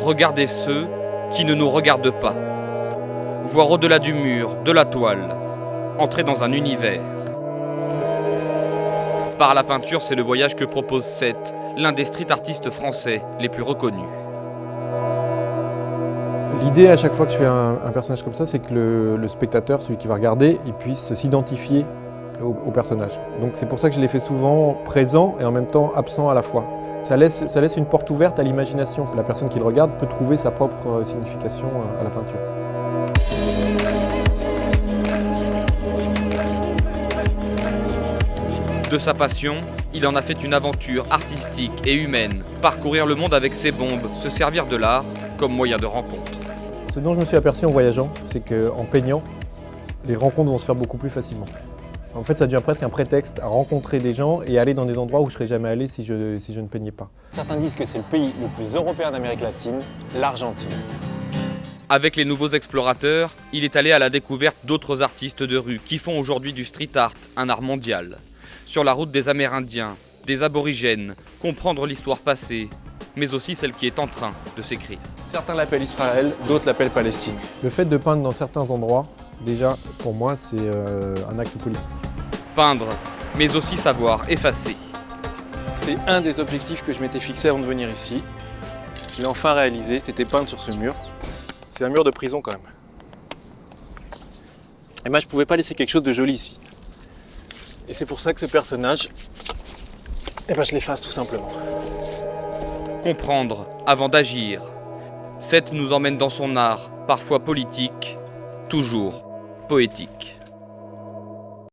regarder ceux qui ne nous regardent pas. Voir au-delà du mur, de la toile, entrer dans un univers. Par la peinture, c'est le voyage que propose Seth, l'un des street artistes français les plus reconnus. L'idée à chaque fois que je fais un personnage comme ça, c'est que le spectateur, celui qui va regarder, il puisse s'identifier au personnage. Donc c'est pour ça que je les fais souvent présents et en même temps absents à la fois. Ça laisse une porte ouverte à l'imagination. La personne qui le regarde peut trouver sa propre signification à la peinture. De sa passion, il en a fait une aventure artistique et humaine. Parcourir le monde avec ses bombes, se servir de l'art comme moyen de rencontre. Ce dont je me suis aperçu en voyageant, c'est qu'en peignant, les rencontres vont se faire beaucoup plus facilement. En fait, ça devient presque un prétexte à rencontrer des gens et aller dans des endroits où je ne serais jamais allé si je ne peignais pas. Certains disent que c'est le pays le plus européen d'Amérique latine, l'Argentine. Avec les nouveaux explorateurs, il est allé à la découverte d'autres artistes de rue qui font aujourd'hui du street art un art mondial. Sur la route des Amérindiens, des aborigènes, comprendre l'histoire passée, mais aussi celle qui est en train de s'écrire. Certains l'appellent Israël, d'autres l'appellent Palestine. Le fait de peindre dans certains endroits, déjà, pour moi, c'est un acte politique. Peindre, mais aussi savoir effacer. C'est un des objectifs que je m'étais fixé avant de venir ici. Je l'ai enfin réalisé, c'était peindre sur ce mur. C'est un mur de prison quand même. Et moi je pouvais pas laisser quelque chose de joli ici. Et c'est pour ça que ce personnage, je l'efface tout simplement. Comprendre avant d'agir. Seth nous emmène dans son art, parfois politique, toujours poétique.